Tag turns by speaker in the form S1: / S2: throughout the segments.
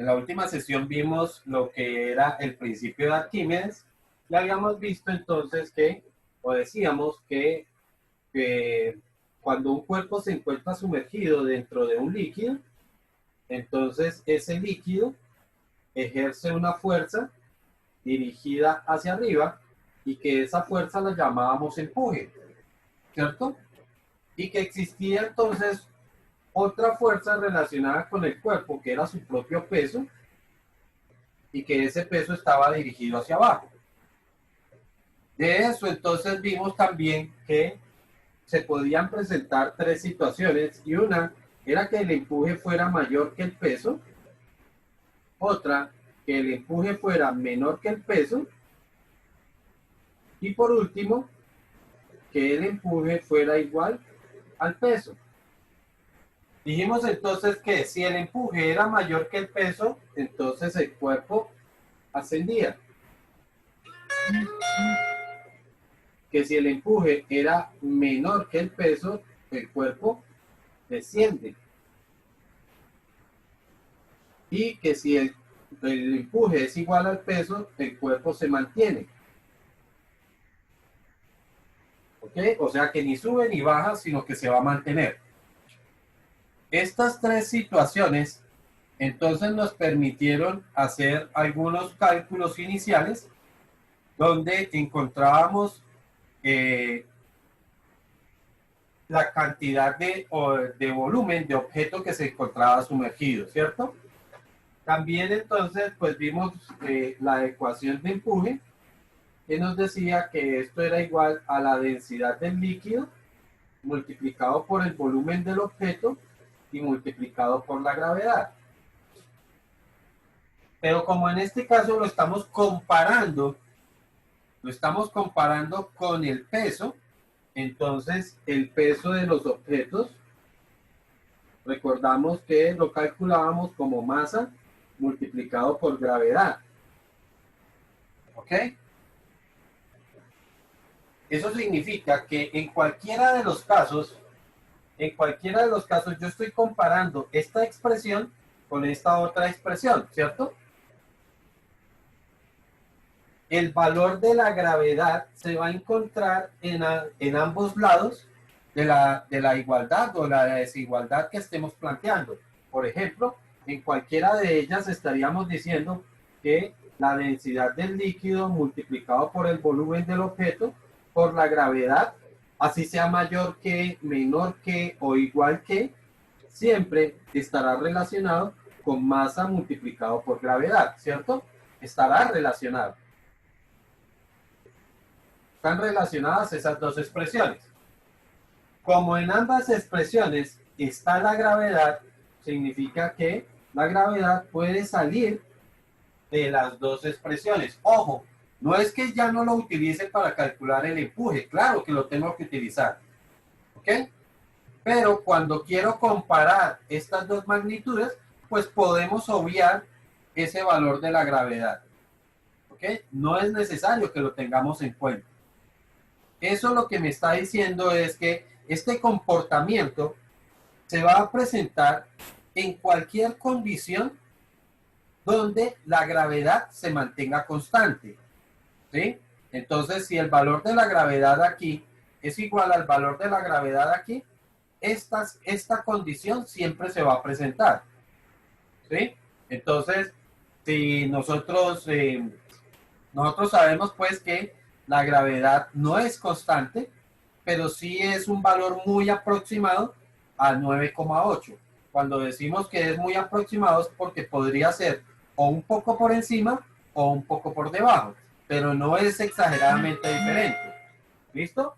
S1: En la última sesión vimos lo que era el principio de Arquímedes y habíamos visto entonces que, o decíamos que cuando un cuerpo se encuentra sumergido dentro de un líquido, entonces ese líquido ejerce una fuerza dirigida hacia arriba y que esa fuerza la llamábamos empuje, ¿cierto? Y que existía entonces otra fuerza relacionada con el cuerpo, que era su propio peso, y que ese peso estaba dirigido hacia abajo. De eso entonces vimos también que se podían presentar tres situaciones y una era que el empuje fuera mayor que el peso, otra que el empuje fuera menor que el peso y por último que el empuje fuera igual al peso. Dijimos entonces que si el empuje era mayor que el peso, entonces el cuerpo ascendía. Que si el empuje era menor que el peso, el cuerpo desciende. Y que si el empuje es igual al peso, el cuerpo se mantiene. ¿Ok? O sea que ni sube ni baja, sino que se va a mantener. Estas tres situaciones entonces nos permitieron hacer algunos cálculos iniciales donde encontrábamos la cantidad de volumen de objeto que se encontraba sumergido, ¿cierto? También entonces pues vimos la ecuación de empuje que nos decía que esto era igual a la densidad del líquido multiplicado por el volumen del objeto y multiplicado por la gravedad. Pero como en este caso lo estamos comparando con el peso, entonces el peso de los objetos, recordamos que lo calculábamos como masa multiplicado por gravedad. ¿Ok? Eso significa que en cualquiera de los casos yo estoy comparando esta expresión con esta otra expresión, ¿cierto? El valor de la gravedad se va a encontrar en ambos lados de la igualdad o la desigualdad que estemos planteando. Por ejemplo, en cualquiera de ellas estaríamos diciendo que la densidad del líquido multiplicado por el volumen del objeto por la gravedad, así sea mayor que, menor que o igual que, siempre estará relacionado con masa multiplicado por gravedad, ¿cierto? Estará relacionado. Están relacionadas esas dos expresiones. Como en ambas expresiones está la gravedad, significa que la gravedad puede salir de las dos expresiones. Ojo, no es que ya no lo utilice para calcular el empuje, claro que lo tengo que utilizar, ¿ok? Pero cuando quiero comparar estas dos magnitudes, pues podemos obviar ese valor de la gravedad, ¿ok? No es necesario que lo tengamos en cuenta. Eso lo que me está diciendo es que este comportamiento se va a presentar en cualquier condición donde la gravedad se mantenga constante, ¿sí? Entonces, si el valor de la gravedad aquí es igual al valor de la gravedad aquí, esta condición siempre se va a presentar, ¿sí? Entonces, si nosotros sabemos pues que la gravedad no es constante, pero sí es un valor muy aproximado a 9,8. Cuando decimos que es muy aproximado es porque podría ser o un poco por encima o un poco por debajo, pero no es exageradamente diferente. ¿Listo?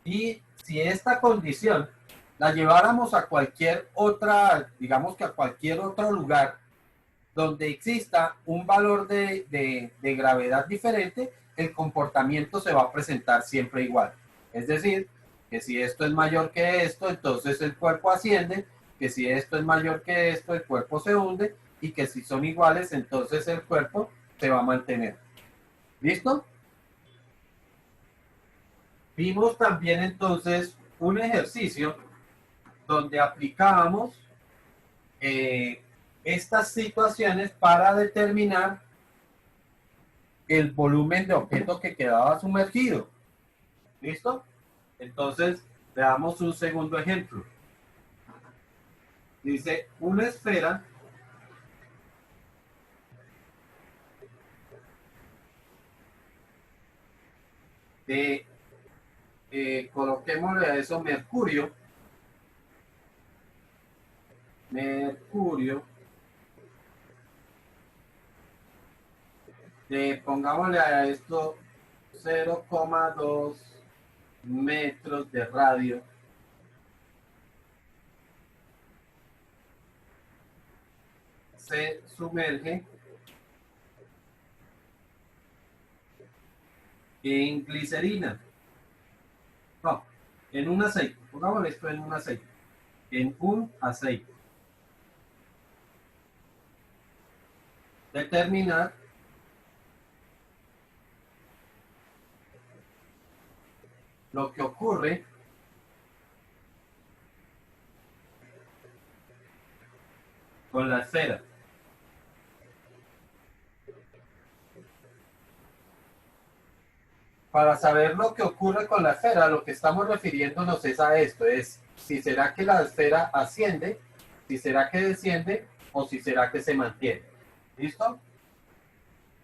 S1: Y si esta condición la lleváramos a cualquier otra, digamos que a cualquier otro lugar donde exista un valor de gravedad diferente, el comportamiento se va a presentar siempre igual. Es decir, que si esto es mayor que esto, entonces el cuerpo asciende, que si esto es mayor que esto, el cuerpo se hunde, y que si son iguales, entonces el cuerpo se va a mantener. ¿Listo? Vimos también entonces un ejercicio donde aplicábamos estas situaciones para determinar el volumen de objeto que quedaba sumergido. ¿Listo? Entonces, veamos un segundo ejemplo. Dice, una esfera de, coloquémosle a eso mercurio, pongámosle a esto 0,2 metros de radio, se sumerge en glicerina. No, en un aceite. Pongámosle esto en un aceite. En un aceite. Determinar lo que ocurre con la esfera. Para saber lo que ocurre con la esfera, lo que estamos refiriéndonos es a esto, es si será que la esfera asciende, si será que desciende o si será que se mantiene. ¿Listo?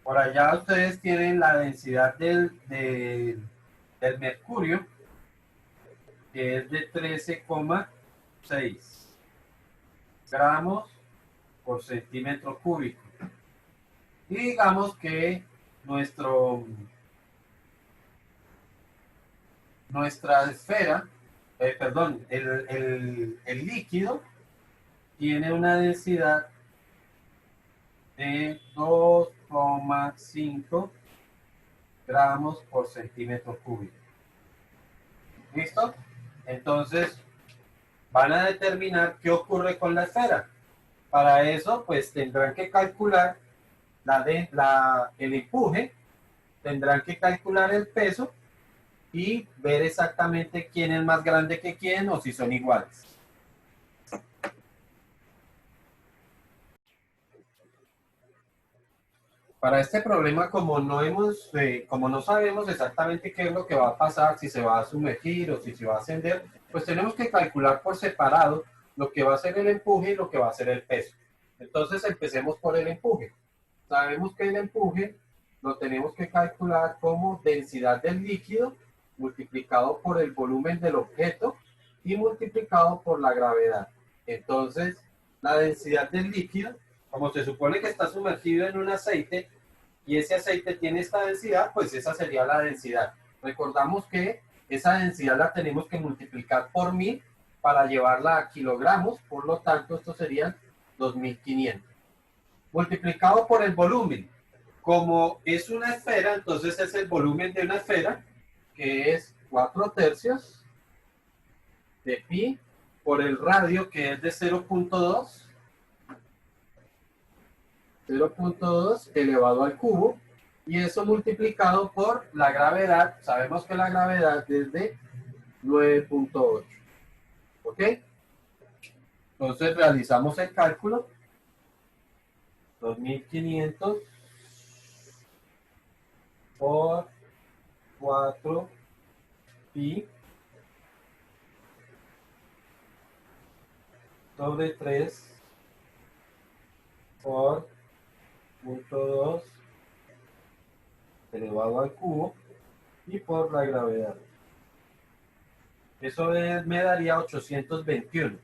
S1: Por allá ustedes tienen la densidad del mercurio, que es de 13,6 gramos por centímetro cúbico. Y digamos que nuestra esfera, el líquido tiene una densidad de 2,5 gramos por centímetro cúbico. ¿Listo? Entonces, van a determinar qué ocurre con la esfera. Para eso, pues tendrán que calcular el empuje, tendrán que calcular el peso y ver exactamente quién es más grande que quién o si son iguales. Para este problema, como no sabemos exactamente qué es lo que va a pasar, si se va a sumergir o si se va a ascender, pues tenemos que calcular por separado lo que va a ser el empuje y lo que va a ser el peso. Entonces empecemos por el empuje. Sabemos que el empuje lo tenemos que calcular como densidad del líquido multiplicado por el volumen del objeto y multiplicado por la gravedad. Entonces, la densidad del líquido, como se supone que está sumergido en un aceite y ese aceite tiene esta densidad, pues esa sería la densidad. Recordamos que esa densidad la tenemos que multiplicar por 1000 para llevarla a kilogramos, por lo tanto, esto serían 2500. Multiplicado por el volumen. Como es una esfera, entonces es el volumen de una esfera, que es 4/3 de pi por el radio, que es de 0.2 elevado al cubo, y eso multiplicado por la gravedad. Sabemos que la gravedad es de 9.8. ¿Ok? Entonces realizamos el cálculo. 2500 por 4 pi sobre 3 por 0.2 elevado al cubo y por la gravedad. Eso me daría 821.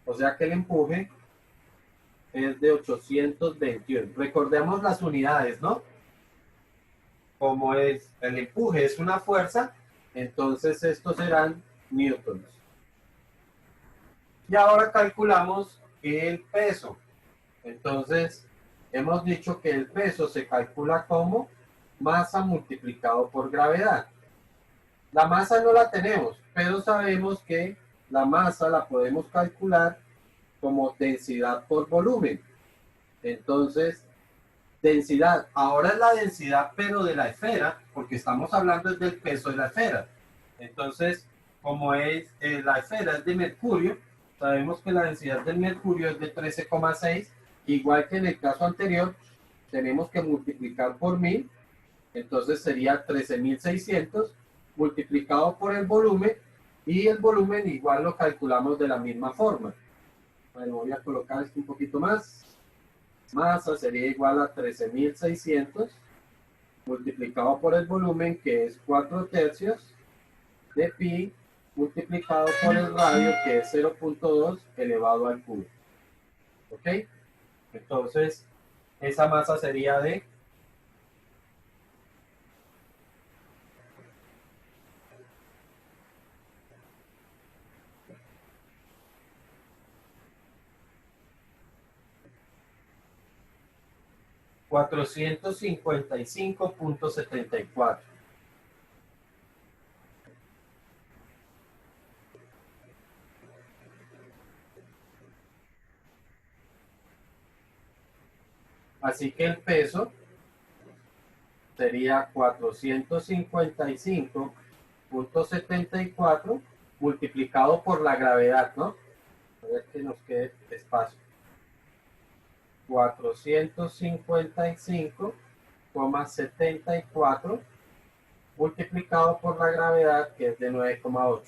S1: O sea que el empuje es de 821. Recordemos las unidades, ¿no? Como el empuje es una fuerza, entonces estos serán newtons. Y ahora calculamos el peso. Entonces, hemos dicho que el peso se calcula como masa multiplicado por gravedad. La masa no la tenemos, pero sabemos que la masa la podemos calcular como densidad por volumen. Entonces, densidad, ahora es la densidad pero de la esfera, porque estamos hablando del peso de la esfera. Entonces, como la esfera es de mercurio, sabemos que la densidad del mercurio es de 13,6, igual que en el caso anterior, tenemos que multiplicar por 1000, entonces sería 13.600 multiplicado por el volumen, y el volumen igual lo calculamos de la misma forma. Bueno, voy a colocar esto un poquito más. Masa sería igual a 13.600 multiplicado por el volumen, que es 4 tercios, de pi multiplicado por el radio, que es 0.2 elevado al cubo. ¿Ok? Entonces, esa masa sería de 455.74. Así que el peso sería 455.74 multiplicado por la gravedad, ¿no? A ver que nos quede espacio. 455,74 multiplicado por la gravedad, que es de 9,8.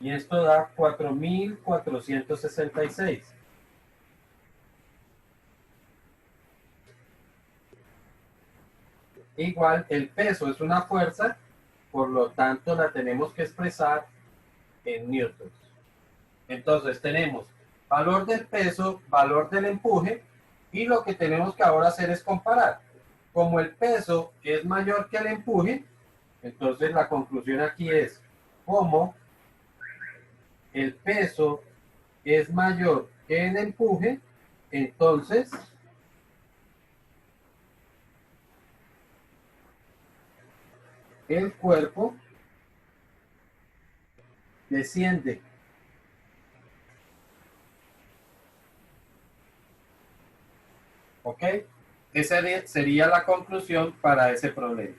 S1: Y esto da 4.466. Igual, el peso es una fuerza, por lo tanto la tenemos que expresar en newtons. Entonces tenemos valor del peso, valor del empuje, y lo que tenemos que ahora hacer es comparar. Como el peso es mayor que el empuje, entonces la conclusión aquí es, como el peso es mayor que el empuje, entonces el cuerpo desciende. ¿Ok? Esa sería la conclusión para ese problema.